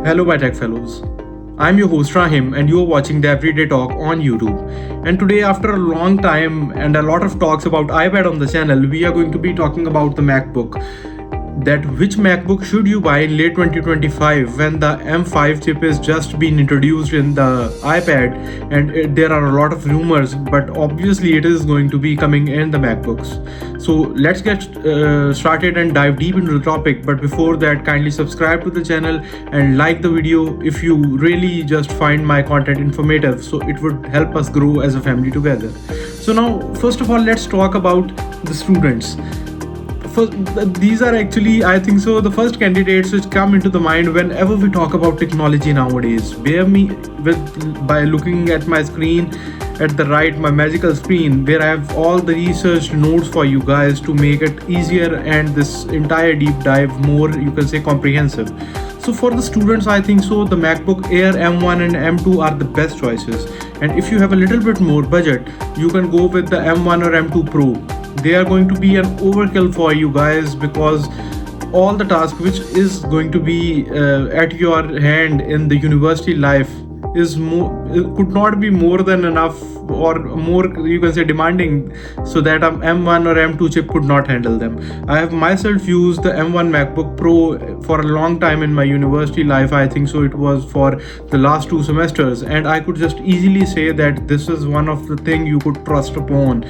Hello, my tech fellows. I'm your host Rahim, and you're watching the Everyday Talk on YouTube. And today, after a long time and a lot of talks about iPad on the channel, we are going to be talking about the MacBook. That which MacBook should you buy in late 2025 when the M5 chip is just been introduced in the iPad, and there are a lot of rumors, but obviously it is going to be coming in the MacBooks. So let's get started and dive deep into the topic. But before that, kindly subscribe to the channel and like the video if you really just find my content informative, so it would help us grow as a family together. So now, first of all, let's talk about the students. First, these are actually, I think so, the first candidates which come into the mind whenever we talk about technology nowadays. Bear me with by looking at my screen at the right, my magical screen, where I have all the researched notes for you guys to make it easier and this entire deep dive more, you can say, comprehensive. So for the students, I think so, the MacBook Air M1 and M2 are the best choices. And if you have a little bit more budget, you can go with the M1 or M2 Pro. They are going to be an overkill for you guys, because all the task which is going to be at your hand in the university life is more, it could not be more than enough, or more, you can say, demanding, so that M1 or M2 chip could not handle them. I have myself used the M1 MacBook Pro for a long time in my university life. I think so it was for the last 2 semesters, and I could just easily say that this is one of the thing you could trust upon.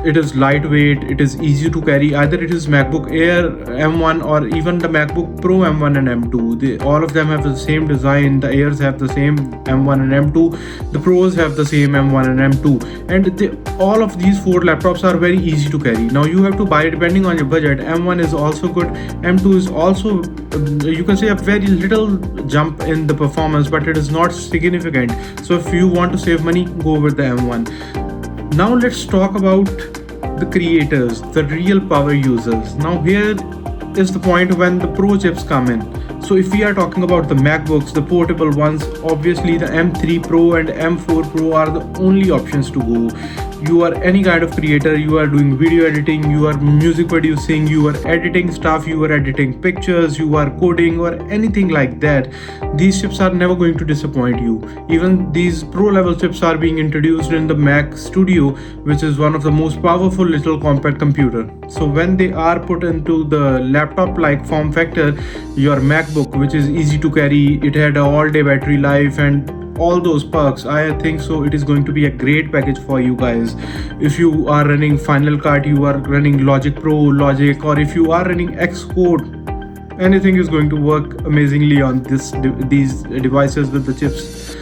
It is lightweight, it is easy to carry. Either it is MacBook Air M1 or even the MacBook Pro M1 and M2. All of them have the same design. The Airs have the same M1 and M2. The Pros have the same M1 and M2. And all of these 4 laptops are very easy to carry. Now you have to buy, depending on your budget. M1 is also good. M2 is also, you can say, a very little jump in the performance, but it is not significant. So if you want to save money, go with the M1. Now let's talk about the creators, the real power users. Now here is the point when the pro chips come in. So if we are talking about the MacBooks, the portable ones, obviously the M3 Pro and M4 Pro are the only options to go. You are any kind of creator, you are doing video editing, you are music producing, you are editing stuff, you are editing pictures, you are coding or anything like that, these chips are never going to disappoint you. Even these pro level chips are being introduced in the Mac Studio, which is one of the most powerful little compact computer. So when they are put into the laptop like form factor, your MacBook, which is easy to carry, it had an all day battery life and all those perks, I think so it is going to be a great package for you guys. If you are running Final Cut, you are running Logic Pro, Logic, or if you are running Xcode, anything is going to work amazingly on these devices with the chips,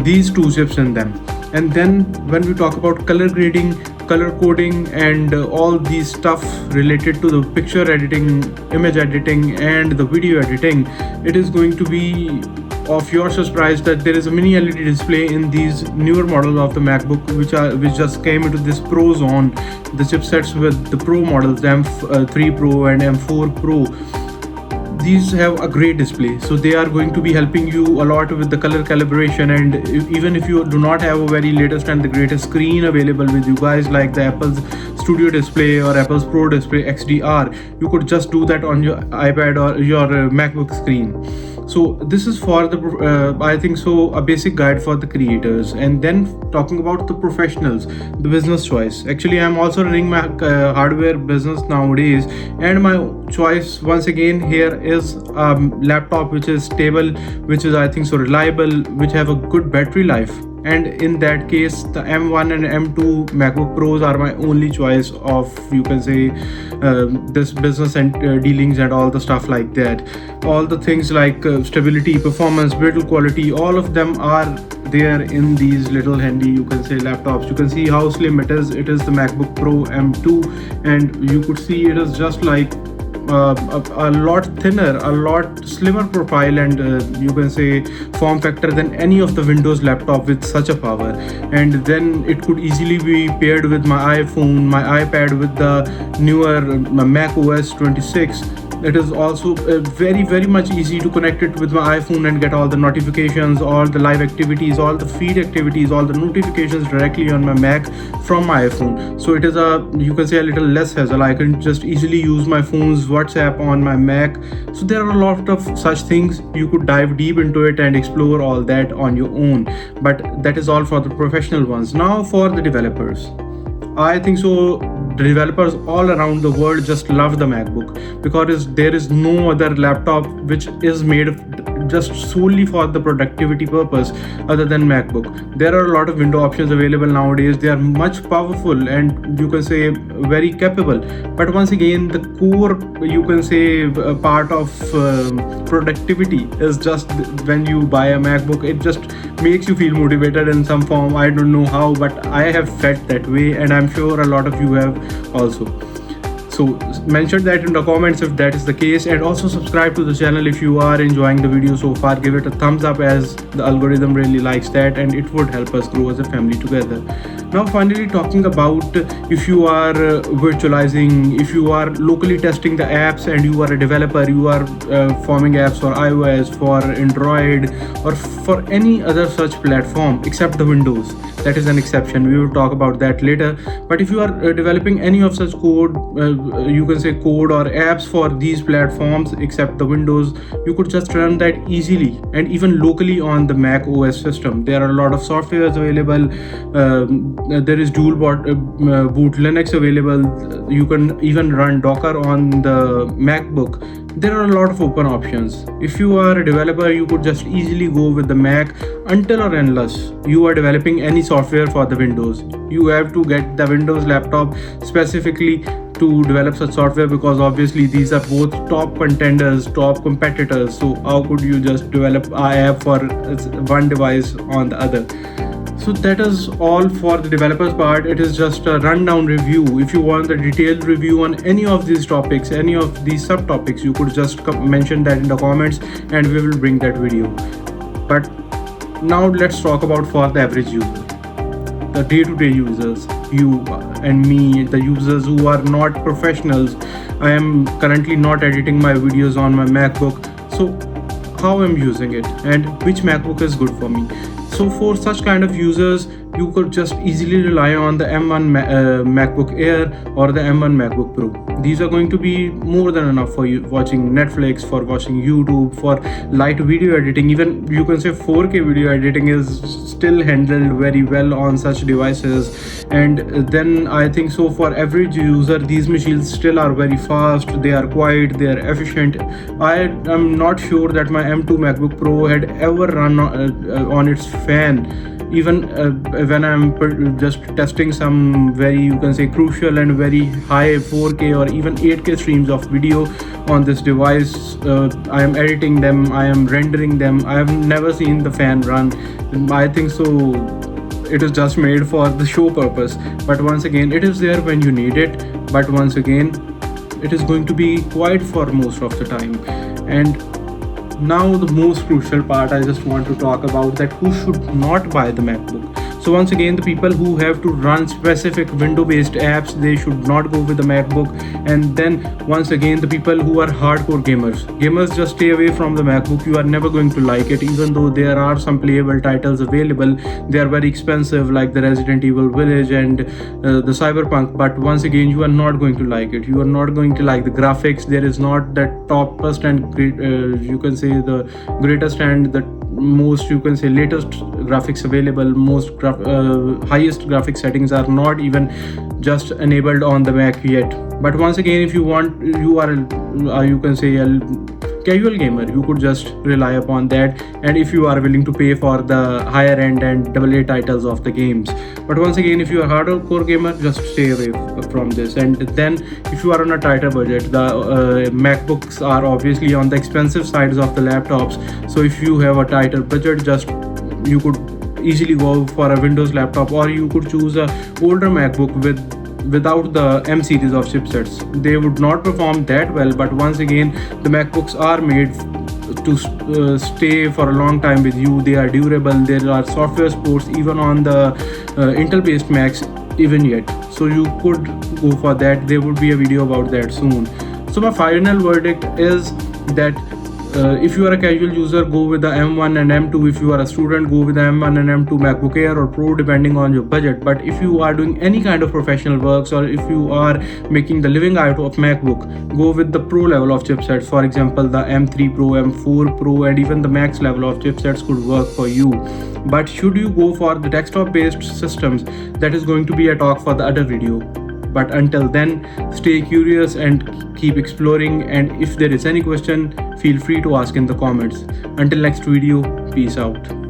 these 2 chips in them. And then when we talk about color grading, color coding, and all these stuff related to the picture editing, image editing, and the video editing, it is going to be of your surprise that there is a mini LED display in these newer models of the MacBook, which just came into this Pro zone. The chipsets with the Pro models, the M3 Pro and M4 Pro, these have a great display, so they are going to be helping you a lot with the color calibration. And even if you do not have a very latest and the greatest screen available with you guys, like the Apple's Studio Display or Apple's Pro Display XDR, you could just do that on your iPad or your MacBook screen. So this is for the I think so, a basic guide for the creators. And then talking about the professionals, the business choice. Actually, I'm also running my hardware business nowadays, and my choice once again here is a laptop which is stable, which is, I think so, reliable, which have a good battery life. And in that case, the M1 and M2 MacBook Pros are my only choice of, you can say, this business and dealings and all the stuff like that. All the things like stability, performance, build quality, all of them are there in these little handy, you can say, laptops. You can see how slim it is. It is the MacBook Pro M2, and you could see it is just like a lot thinner, a lot slimmer profile, and you can say form factor than any of the Windows laptop with such a power. And then it could easily be paired with my iPhone, my iPad, with the newer Mac OS 26. It is also very much easy to connect it with my iPhone and get all the notifications, all the live activities, all the feed activities, all the notifications directly on my Mac from my iPhone. So it is a, you can say, a little less hassle. I can just easily use my phone's WhatsApp on my Mac. So there are a lot of such things. You could dive deep into it and explore all that on your own, but that is all for the professional ones. Now for the developers, I think so the developers all around the world just love the MacBook, because there is no other laptop which is made just solely for the productivity purpose other than MacBook. There are a lot of window options available nowadays. They are much powerful and, you can say, very capable, but once again the core, you can say, part of productivity is just when you buy a MacBook, it just makes you feel motivated in some form. I don't know how, but I have felt that way, and I'm sure a lot of you have also. So mention that in the comments if that is the case, and also subscribe to the channel if you are enjoying the video so far. Give it a thumbs up, as the algorithm really likes that, and it would help us grow as a family together. Now finally, talking about if you are virtualizing, if you are locally testing the apps and you are a developer, you are forming apps for iOS, for Android, or for any other such platform except the Windows. That is an exception. We will talk about that later. But if you are developing any of such code, you can say code or apps for these platforms except the Windows, you could just run that easily and even locally on the Mac OS system. There are a lot of softwares available. There is dual boot Linux available. You can even run Docker on the MacBook. There are a lot of open options. If you are a developer, you could just easily go with the Mac until or unless you are developing any software for the Windows. You have to get the Windows laptop specifically to develop such software, because obviously these are both top contenders, top competitors. So how could you just develop an app for one device on the other? So that is all for the developers part. It is just a rundown review. If you want the detailed review on any of these topics, any of these subtopics, you could just mention that in the comments and we will bring that video. But now let's talk about for the average user, the day-to-day users, you and me, the users who are not professionals. I am currently not editing my videos on my MacBook. So how I'm using it and which MacBook is good for me. So for such kind of users, you could just easily rely on the M1 MacBook Air or the M1 MacBook Pro. These are going to be more than enough for you watching Netflix, for watching YouTube, for light video editing. Even you can say 4K video editing is still handled very well on such devices. And then I think so for average user, these machines still are very fast, they are quiet, they are efficient. I am not sure that my M2 MacBook Pro had ever run on its fan, even when I'm just testing some very, you can say, crucial and very high 4K or even 8K streams of video on this device. I am editing them, I am rendering them. I have never seen the fan run. I think so it is just made for the show purpose, but once again it is there when you need it, but once again it is going to be quiet for most of the time. And now the most crucial part, I just want to talk about that who should not buy the MacBook. So once again, the people who have to run specific window based apps, they should not go with the MacBook. And then once again, the people who are hardcore gamers just stay away from the MacBook. You are never going to like it, even though there are some playable titles available. They are very expensive, like the Resident Evil Village and the Cyberpunk, but once again you are not going to like it. You are not going to like the graphics. There is not that topest and great, you can say the greatest and the most, you can say, latest graphics available. Most highest graphic settings are not even just enabled on the Mac yet. But once again, if you want, you are you can say a casual gamer, you could just rely upon that, and if you are willing to pay for the higher end and AA titles of the games. But once again, if you are hardcore gamer, just stay away from this. And then if you are on a tighter budget, the MacBooks are obviously on the expensive sides of the laptops. So if you have a tighter budget, just you could easily go for a Windows laptop, or you could choose a older MacBook without the M series of chipsets. They would not perform that well, but once again, the MacBooks are made to stay for a long time with you. They are durable. There are software supports even on the Intel based Macs even yet, so you could go for that. There would be a video about that soon. So So my final verdict is that if you are a casual user, go with the M1 and M2. If you are a student, go with the M1 and M2 MacBook Air or Pro, depending on your budget. But if you are doing any kind of professional works, or if you are making the living out of MacBook, go with the Pro level of chipsets. For example, the M3 Pro, M4 Pro, and even the Max level of chipsets could work for you. But should you go for the desktop based systems, that is going to be a talk for the other video. But until then, stay curious and keep exploring, and if there is any question, feel free to ask in the comments. Until next video, peace out.